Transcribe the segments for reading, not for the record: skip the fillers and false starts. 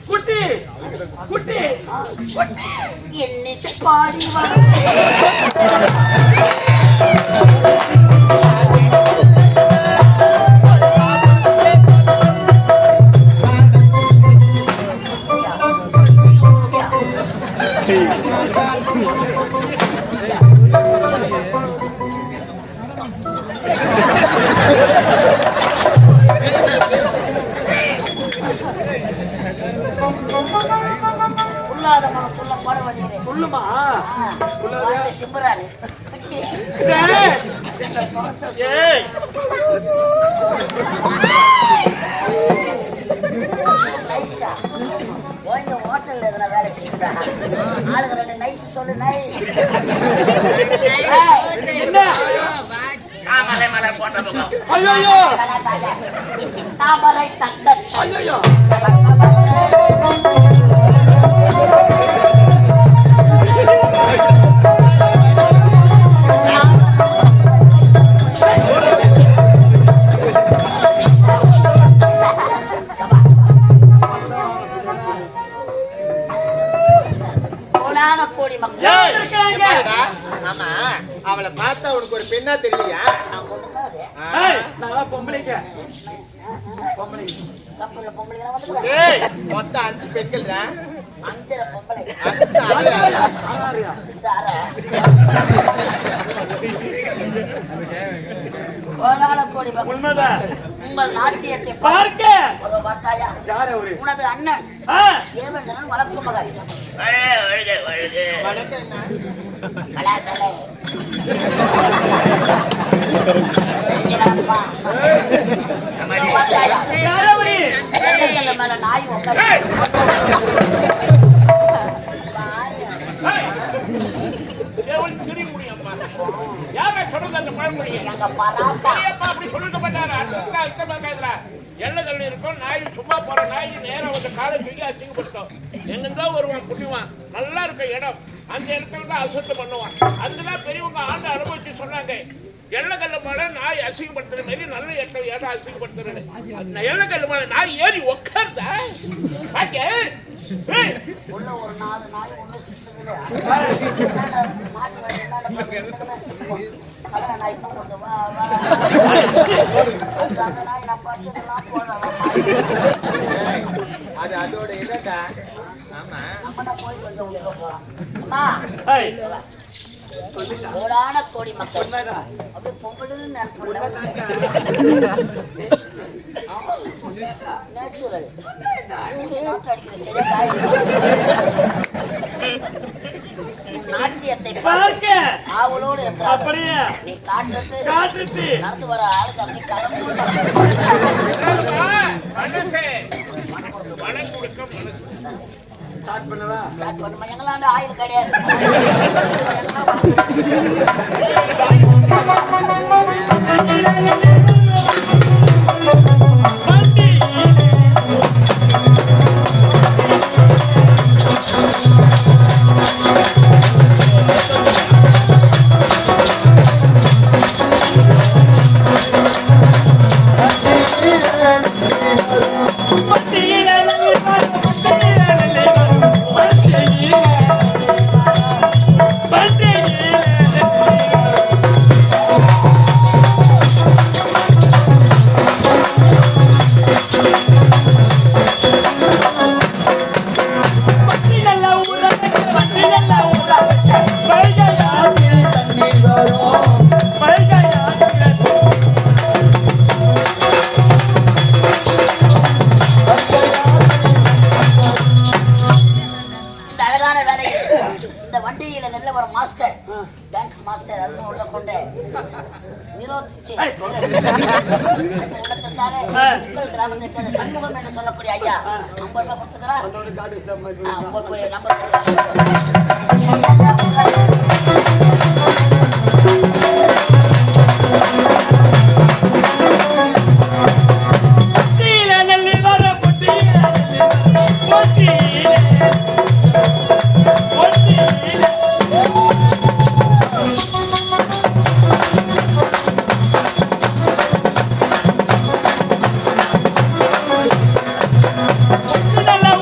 குட்டி குட்டி என்னிசை பாடி சொல்லுமா சிம்பராணி நைஸா இந்த ஹோட்டல்ல எதனா வேலை செய்யுதா ஆளுங்க ரெண்டு நைஸ் சொல்லு நை தாமரை மலை போட்ட பக்கம் தாமரை தங்க அவளை பார்த்தா உனக்கு ஒரு பெண்ணா தெரியலையா? மொத்தம் 5 பெண்கள் உங்கள் நாட்டியத்தை பார்க்க உனது அண்ணன் தேவேந்திரன் வளர்ப்பு மகன் மேல நாய் நாய் சும்மா போற நாய் நேரம் வந்து காலை தூக்கி அசிங்கப்படுத்தோம். எங்கதான் வருவான் குடிவான் நல்லா இருக்க இடம் அந்த இடத்துல தான் அசுத்தம் பண்ணுவான். அதுதான் பெரியவங்க ஆண்டு அனுபவிச்சு சொன்னாங்க. எள்ளக்கல்ல மேல நாய் அசிங்கப்படுத்துற மாதிரி நல்ல இடம் அசிங்கப்படுத்துறது. எள்ளக்கல்ல மேல நாய் ஏறி உட்கார்ந்தா பாக்க உள்ள ஒரு 4 நாய் ஒண்ணு சுத்துது. அது அதோட இல்லடா. ஆமா போய் கோடான கோடி மக்கள் அப்படியே பொங்கல்னு நேச்சுரல் நாட்டியத்தை ஆவலோடு நீ காட்டுறது நடந்து வர ஆளுக்கு அப்படி கலந்து எங்களாண்ட ஆயுள் கிடையாது. சண்முகம் என்று சொல்லக்கூடிய ஐயா 50 ரூபாய் கொடுத்துக்கிறார். நல்ல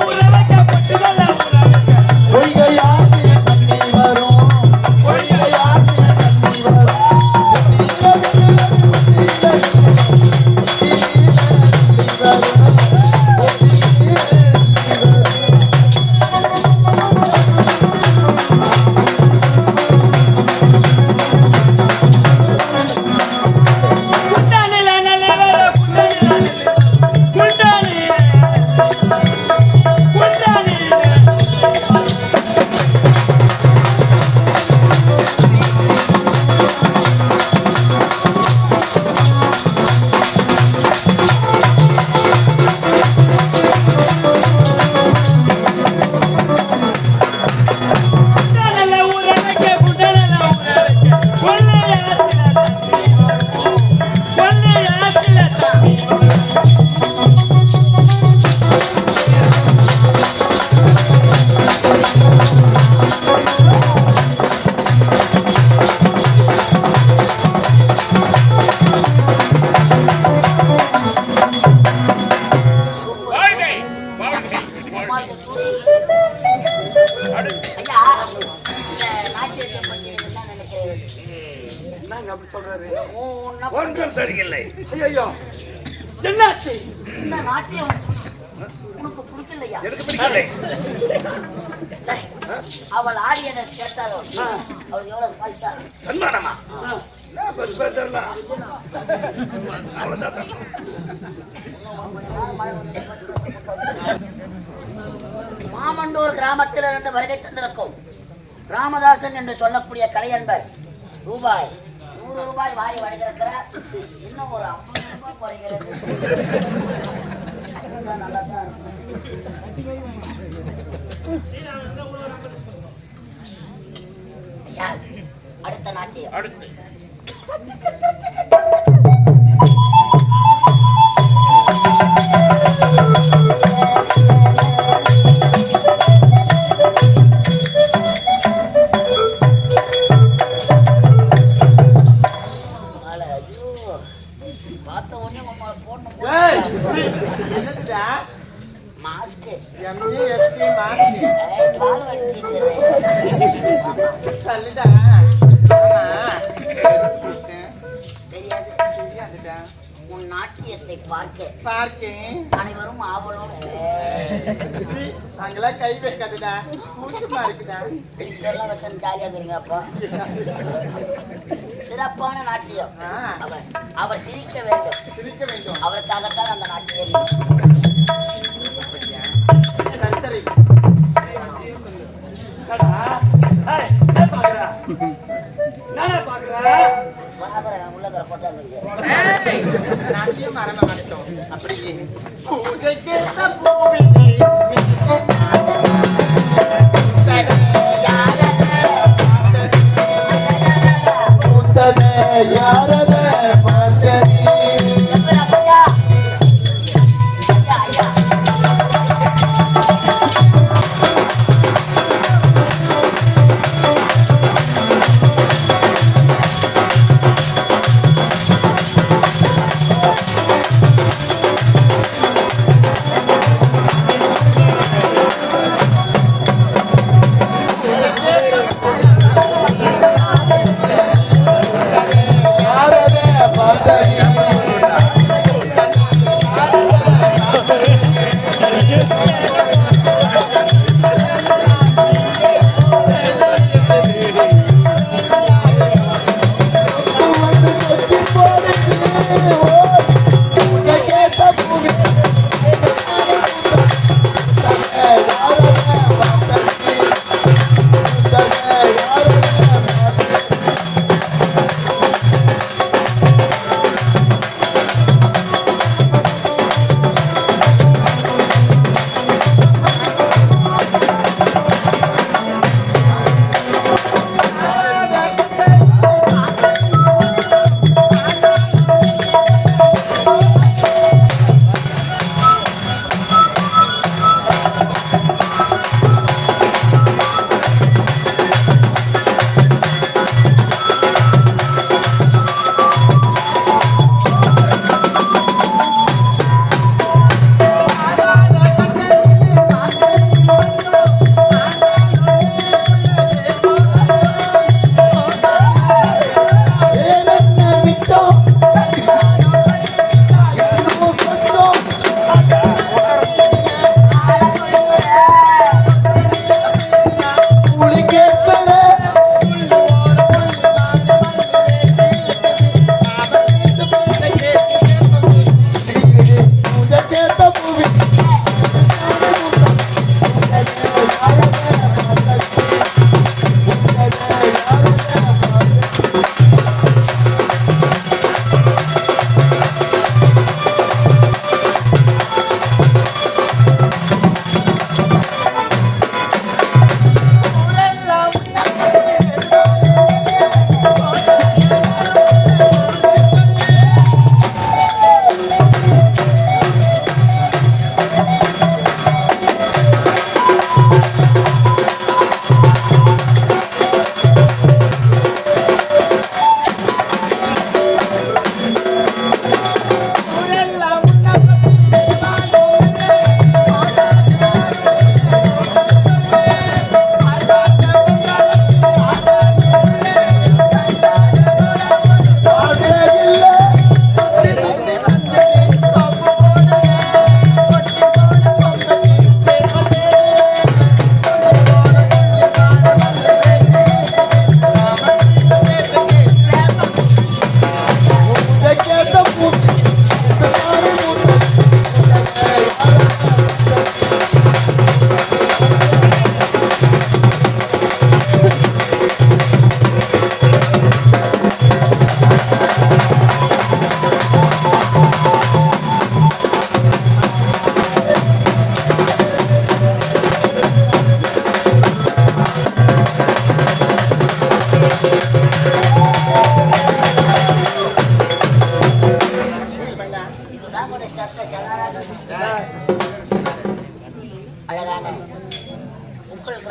சொல்றாரு? ஒன்றும் சரியில்லை. ஐயோ, என்னாச்சு? இந்த நாட்டியம் உனக்கு பிடிக்கலையா? எனக்கு பிடிக்கவில்லை. சரி, அவள் ஆடியதை கேட்டாரோ அவள் எவ்வளவு பைசா? சன்மானமா? பஸ் தரலாம். அவ்வளவுதான். மாமண்டூர் கிராமத்தில் இருந்து வருகை தந்திருக்கும் ராமதாசன் என்று சொல்லக்கூடிய கலையன்பர் ரூபாய் 100 ரூபாய் வாரி வழங்கியிருக்கிறார். இன்னும் ஒரு 50 ரூபாய் குறைகிறது. நல்லாதான் இருக்கும். ஐயா, அடுத்த நாட்டியம். அடுத்து மாஸ்க் MGSP மாஸ்க் பால்வாடி டீச்சர் சொல்லுடா. ஆமா தெரியாது. தெரியாதுடா. உன் நாட்டியத்தை பார்க்க பார்க்கேன். அனைவரும் ஆவலோடு. அங்கெல்லாம் கை வைக்காதுடா. கூச்சமா இருக்குடா. இதெல்லாம் வச்சு ஜாலியா இருக்கிறீங்க அப்பா. சிறப்பான நாட்டியம். அவர் சிரிக்க வேண்டும். சிரிக்க வேண்டும். அவருக்காகத்தான் அந்த நாட்டியம். சரி சரி. என்னடா? ஏய், என்ன பாக்குற? நானே பாக்குறேன். உள்ளகர போட்டா நாட்டியம் மரம மாட்டோம். அப்படியே பூஜைக்கு பூவிதி யாரத பார்த்தது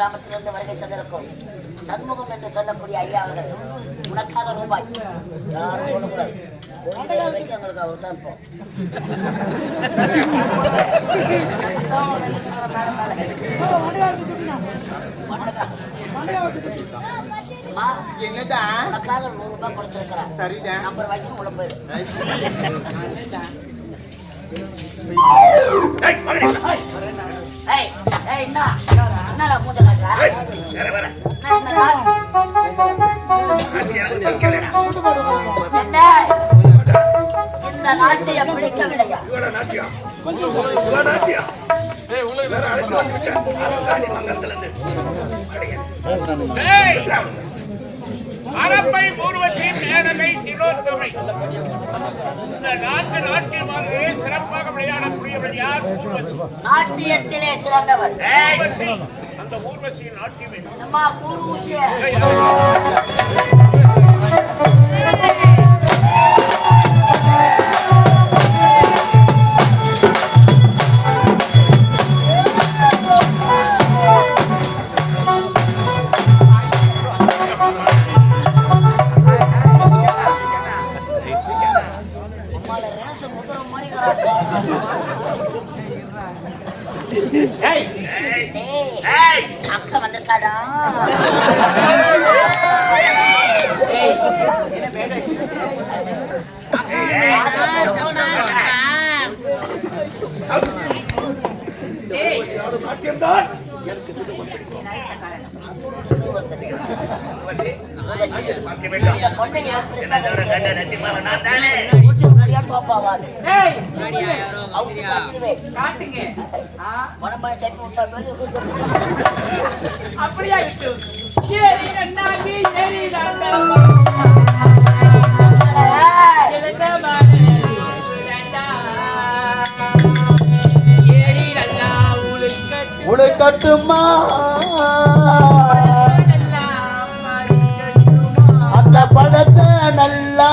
கிராமத்திலிருந்து வருகை தந்திருக்கும் சண்முகம் என்று சொல்லக்கூடிய ஐயா அவர்கள் உனக்காக ரூபாய் யாரும் சொல்லக்கூடாது வரைக்கும் எங்களுக்கு அவர் தான் இப்போ என்னடா உனக்காக 100 ரூபாய் கொடுத்திருக்கிறார். சரிதான். நம்பர் வாங்கி உள்ள போயிரு. ஏய், மகனே. ஏய், ஏய், என்னடா மூஞ்ச காட்டுற? வேற, வேற. என்னடா? அது எனக்கு பிடிக்கலடா. என்ன? இந்த நாட்டைய பிடிக்கவில்லையா? இவ்வளவு நாட்டியம். இவ்வளவு நாட்டியம். வேற அழைச்சு வந்து விட்டேன். அரசாணி மங்கலத்திலிருந்து. ஏய், அரப்பை ஊர்வசி மேனகை திலோத்தமை இந்த நாட்டு நாட்டியமார்களே சிறப்பாக விளையாடக்கூடியவள் யார்? ஊர்வசி. நாட்டியத்திலே சிறந்தவர். ஊர்வசி, அந்த ஊர்வசியின் நாட்டியமே அம்மா ஊர்வசி. அக்கா வந்திருக்காடா. நாட்டியம்தான். இந்த கொண்டையை என்ன தவிர கண்ட நச்சிமாவை நான் தானே. ஊட்டி முன்னாடியா டோப்பாவாது. அவுத்து காட்டிடுவேன். பணமாய் சைப்பு விட்டா மேலே அப்படியா விட்டு ஏறி நன்னாகி ஏறி உழைக்கட்டுமா அந்த பழத்தை நல்லா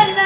என்ன